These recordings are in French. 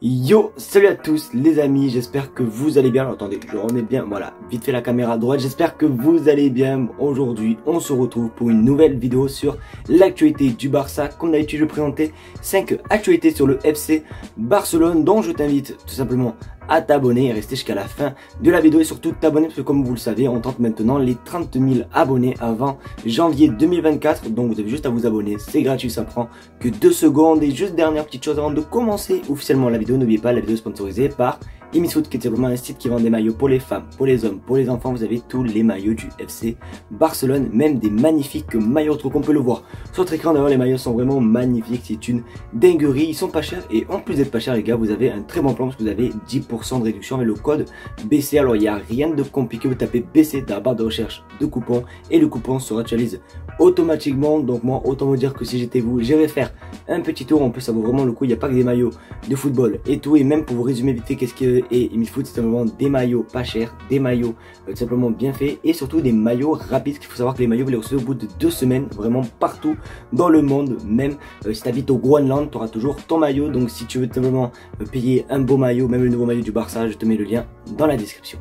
Yo, salut à tous les amis, j'espère que vous allez bien. Alors, attendez, je remets bien, voilà, vite fait la caméra à droite. J'espère que vous allez bien. Aujourd'hui, on se retrouve pour une nouvelle vidéo sur l'actualité du Barça. Comme d'habitude, je vais présenter 5 actualités sur le FC Barcelone, dont je t'invite tout simplement à t'abonner et rester jusqu'à la fin de la vidéo et surtout t'abonner parce que comme vous le savez, on tente maintenant les 30 000 abonnés avant janvier 2024. Donc vous avez juste à vous abonner, c'est gratuit, ça prend que 2 secondes. Et juste dernière petite chose avant de commencer officiellement la vidéo, n'oubliez pas, la vidéo est sponsorisée par Imisfoot, qui est simplement un site qui vend des maillots pour les femmes, pour les hommes, pour les enfants. Vous avez tous les maillots du FC Barcelone, même des magnifiques maillots trop qu'on peut le voir sur votre écran. D'ailleurs, les maillots sont vraiment magnifiques, c'est une dinguerie, ils sont pas chers et en plus d'être pas chers les gars, vous avez un très bon plan parce que vous avez 10% de réduction avec le code BC. Alors il n'y a rien de compliqué, vous tapez BC dans la barre de recherche de coupons et le coupon se actualise automatiquement. Donc moi, autant vous dire que si j'étais vous, j'irais faire un petit tour. En plus ça vaut vraiment le coup, il n'y a pas que des maillots de football et tout. Et même pour vous résumer vite fait qu'est-ce que est Imisfoot, c'est simplement des maillots pas chers, des maillots tout simplement bien faits et surtout des maillots rapides. Il faut savoir que les maillots vous les recevez au bout de 2 semaines, vraiment partout dans le monde. Même si tu habites au Groenland, tu auras toujours ton maillot. Donc si tu veux tout simplement payer un beau maillot, même le nouveau maillot du Barça, je te mets le lien dans la description.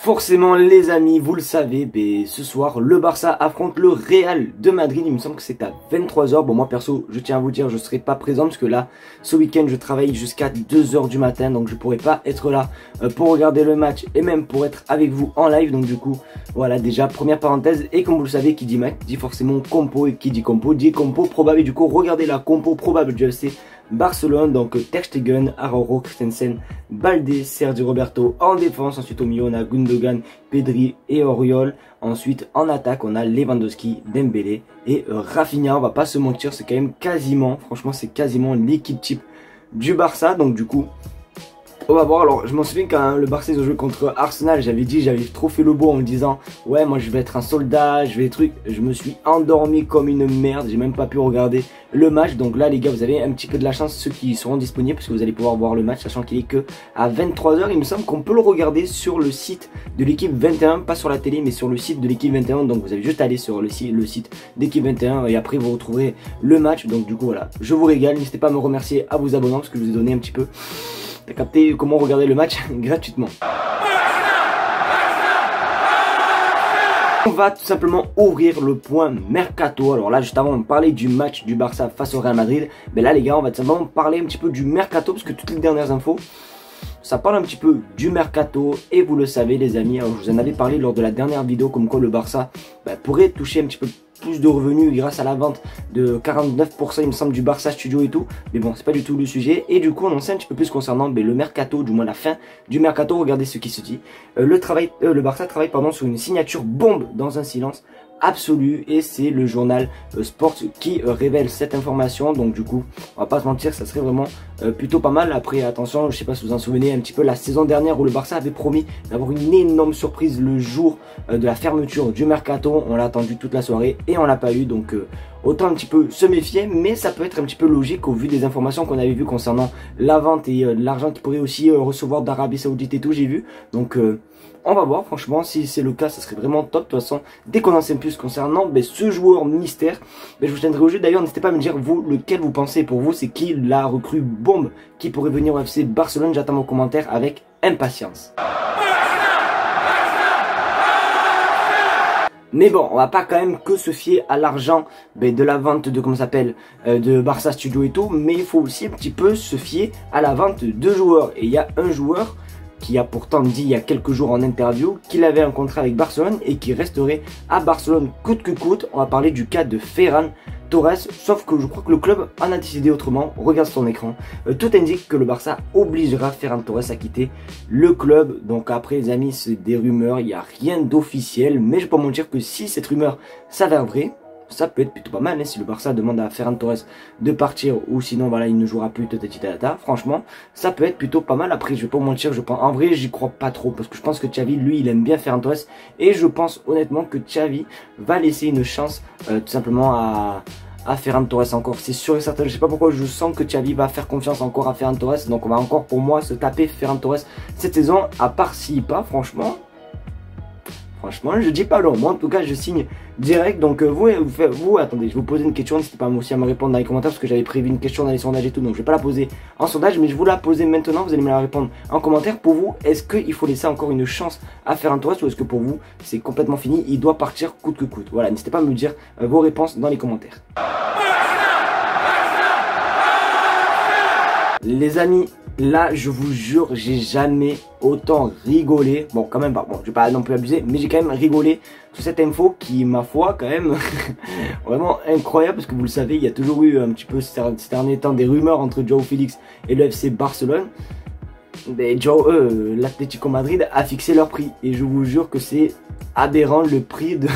Forcément les amis, vous le savez, ce soir le Barça affronte le Real de Madrid. Il me semble que c'est à 23 h. Bon moi perso, je tiens à vous dire, je ne serai pas présent parce que là, ce week-end je travaille jusqu'à 2 h du matin. Donc je ne pourrai pas être là pour regarder le match et même pour être avec vous en live. Donc du coup, voilà déjà, première parenthèse. Et comme vous le savez, qui dit match dit forcément compo. Et qui dit compo probable. Et du coup, regardez la compo probable du FC Barcelone, donc Ter Stegen, Araujo, Christensen, Balde, Sergio Roberto en défense. Ensuite au milieu on a Gundogan, Pedri et Oriol. Ensuite en attaque on a Lewandowski, Dembélé et Rafinha. On va pas se mentir, c'est quand même quasiment, franchement c'est quasiment l'équipe type du Barça. Donc du coup on va voir. Alors je m'en souviens quand le Barça ils ont joué contre Arsenal, j'avais trop fait le beau en me disant ouais moi je vais être un soldat, je vais des trucs. Je me suis endormi comme une merde, j'ai même pas pu regarder le match. Donc là les gars, vous avez un petit peu de la chance, ceux qui seront disponibles, parce que vous allez pouvoir voir le match, sachant qu'il est que à 23 h. Il me semble qu'on peut le regarder sur le site de l'équipe 21, pas sur la télé mais sur le site de l'équipe 21. Donc vous avez juste à aller sur le site d'équipe 21 et après vous retrouverez le match. Donc du coup voilà, je vous régale, n'hésitez pas à me remercier à vous abonnant parce que je vous ai donné un petit peu, t'as capté comment regarder le match gratuitement. On va tout simplement ouvrir le point Mercato. Alors là juste avant on parlait du match du Barça face au Real Madrid, mais là les gars on va tout simplement parler un petit peu du Mercato parce que toutes les dernières infos ça parle un petit peu du Mercato. Et vous le savez les amis, alors je vous en avais parlé lors de la dernière vidéo comme quoi le Barça pourrait toucher un petit peu plus de revenus grâce à la vente de 49% il me semble du Barça Studio et tout. Mais bon c'est pas du tout le sujet. Et du coup on en sait un petit peu plus concernant le Mercato, du moins la fin du Mercato. Regardez ce qui se dit. Le Barça travaille sur une signature bombe dans un silence absolu et c'est le journal Sport qui révèle cette information. Donc du coup on va pas se mentir, ça serait vraiment plutôt pas mal. Après attention, je sais pas si vous en souvenez un petit peu la saison dernière où le Barça avait promis d'avoir une énorme surprise le jour de la fermeture du Mercato. On l'a attendu toute la soirée et on l'a pas eu. Donc autant un petit peu se méfier, mais ça peut être un petit peu logique au vu des informations qu'on avait vues concernant la vente et l'argent qu'il pourrait aussi recevoir d'Arabie Saoudite et tout, j'ai vu. Donc on va voir, franchement si c'est le cas ça serait vraiment top. De toute façon dès qu'on en sait plus concernant ce joueur mystère, je vous tiendrai au jeu. D'ailleurs n'hésitez pas à me dire vous lequel vous pensez pour vous, c'est qui la recrue bombe qui pourrait venir au FC Barcelone. J'attends vos commentaires avec impatience. Mais bon, on va pas quand même que se fier à l'argent de la vente de comment ça s'appelle de Barça Studio et tout, mais il faut aussi un petit peu se fier à la vente de joueurs. Et il y a un joueur qui a pourtant dit il y a quelques jours en interview qu'il avait un contrat avec Barcelone et qui resterait à Barcelone coûte que coûte. On va parler du cas de Ferran Torres, sauf que je crois que le club en a décidé autrement. Regarde sur ton écran, tout indique que le Barça obligera Ferran Torres à quitter le club. Donc après les amis, c'est des rumeurs, il n'y a rien d'officiel, mais je peux pas mentir que si cette rumeur s'avère vraie, ça peut être plutôt pas mal, hein, si le Barça demande à Ferran Torres de partir ou sinon voilà il ne jouera plus franchement ça peut être plutôt pas mal. Après je vais pas vous mentir, en vrai j'y crois pas trop parce que je pense que Xavi lui il aime bien Ferran Torres et je pense honnêtement que Xavi va laisser une chance tout simplement à Ferran Torres encore, c'est sûr et certain. Je sais pas pourquoi je sens que Xavi va faire confiance encore à Ferran Torres. Donc on va encore pour moi se taper Ferran Torres cette saison, à part s'il pas, franchement, je dis pas long. Moi en tout cas je signe direct. Donc vous attendez, je vais vous poser une question. N'hésitez pas aussi à me répondre dans les commentaires parce que j'avais prévu une question dans les sondages et tout. Donc je vais pas la poser en sondage, mais je vous la poser maintenant. Vous allez me la répondre en commentaire. Pour vous, est-ce qu'il faut laisser encore une chance à Ferran Torres ou est-ce que pour vous c'est complètement fini, il doit partir coûte que coûte? Voilà, n'hésitez pas à me dire vos réponses dans les commentaires. Les amis, là je vous jure, j'ai jamais autant rigolé. Bon quand même pas, bon je vais pas non plus abuser, mais j'ai quand même rigolé sur cette info qui, ma foi, quand même vraiment incroyable. Parce que vous le savez, il y a toujours eu un petit peu ces derniers temps des rumeurs entre Joao Félix et le FC Barcelone. L'Atlético Madrid a fixé leur prix et je vous jure que c'est aberrant le prix de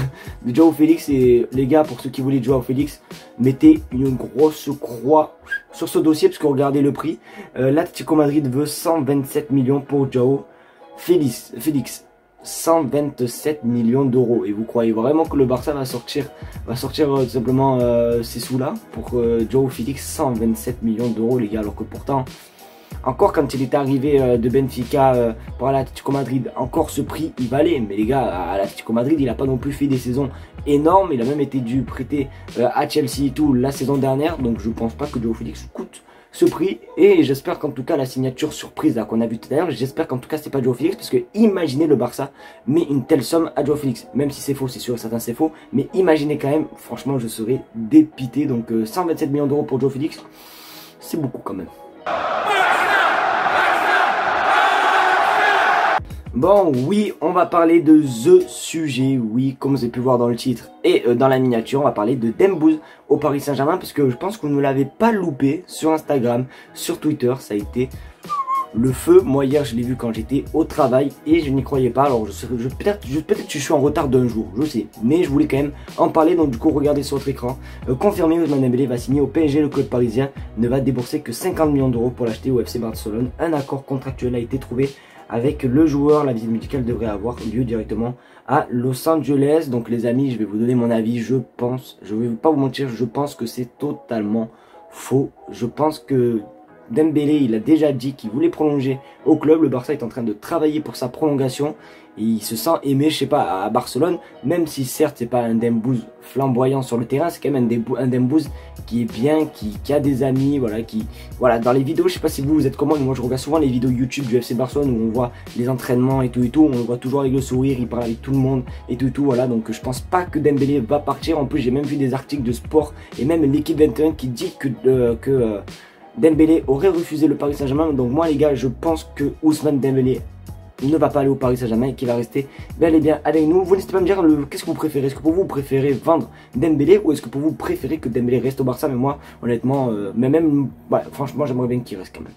Joao Félix. Et les gars, pour ceux qui voulaient Joao Félix, mettez une grosse croix sur ce dossier parce que regardez le prix. L'Atlético Madrid veut 127 millions pour Joao Félix. 127 millions d'euros. Et vous croyez vraiment que le Barça va sortir tout simplement ces sous là pour Joao Félix? 127 millions d'euros les gars, alors que pourtant encore quand il est arrivé de Benfica pour l'Atlético Madrid, encore ce prix il valait. Mais les gars, à l'Atlético Madrid il n'a pas non plus fait des saisons énormes. Il a même été dû prêter à Chelsea et tout la saison dernière. Donc je pense pas que Joao Félix coûte ce prix. Et j'espère qu'en tout cas la signature surprise qu'on a vu tout à l'heure, j'espère qu'en tout cas c'est pas Joao Félix. Parce que imaginez le Barça met une telle somme à Joao Félix. Même si c'est faux, c'est sûr et certain c'est faux. Mais imaginez quand même, franchement je serais dépité. Donc 127 millions d'euros pour Joao Félix, c'est beaucoup quand même. Bon, oui, on va parler de The Sujet, oui, comme vous avez pu voir dans le titre et dans la miniature, on va parler de Dembouz au Paris Saint-Germain, parce que je pense que vous ne l'avez pas loupé sur Instagram, sur Twitter, ça a été le feu. Moi hier je l'ai vu quand j'étais au travail et je n'y croyais pas. Alors peut-être que je suis en retard d'un jour, je sais, mais je voulais quand même en parler. Donc du coup regardez sur votre écran, confirmé, Ousmane Dembélé va signer au PSG. Le club parisien ne va débourser que 50 millions d'euros pour l'acheter au FC Barcelone. Un accord contractuel a été trouvé avec le joueur. La visite médicale devrait avoir lieu directement à Los Angeles. Donc les amis, je vais vous donner mon avis. Je vais pas vous mentir, je pense que c'est totalement faux. Je pense que Dembélé, il a déjà dit qu'il voulait prolonger au club. Le Barça est en train de travailler pour sa prolongation. Et il se sent aimé, je sais pas, à Barcelone. Même si certes c'est pas un Dembouz flamboyant sur le terrain, c'est quand même un Dembouz qui est bien, qui a des amis, voilà, dans les vidéos, je sais pas si vous êtes comment, mais moi je regarde souvent les vidéos YouTube du FC Barcelone où on voit les entraînements et tout, on le voit toujours avec le sourire, il parle avec tout le monde et tout, voilà. Donc je pense pas que Dembélé va partir. En plus j'ai même vu des articles de sport et même l'équipe 21 qui dit que Dembélé aurait refusé le Paris Saint-Germain. Donc moi les gars, je pense que Ousmane Dembélé ne va pas aller au Paris Saint-Germain et qu'il va rester bel et bien avec nous. Vous n'hésitez pas à me dire qu'est-ce que vous préférez. Est-ce que pour vous préférez vendre Dembélé ou est-ce que pour vous préférez que Dembélé reste au Barça? Mais moi honnêtement, franchement j'aimerais bien qu'il reste quand même.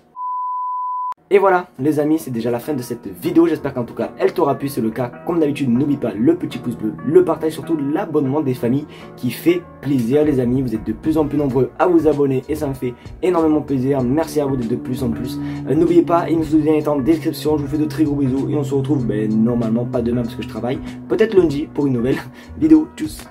Et voilà les amis, c'est déjà la fin de cette vidéo. J'espère qu'en tout cas elle t'aura plu. C'est le cas, comme d'habitude n'oublie pas le petit pouce bleu, le partage, surtout l'abonnement des familles qui fait plaisir les amis. Vous êtes de plus en plus nombreux à vous abonner et ça me fait énormément plaisir. Merci à vous d'être de plus en plus. N'oubliez pas, il me faut bien être en description. Je vous fais de très gros bisous et on se retrouve normalement pas demain parce que je travaille, peut-être lundi pour une nouvelle vidéo. Tchuss.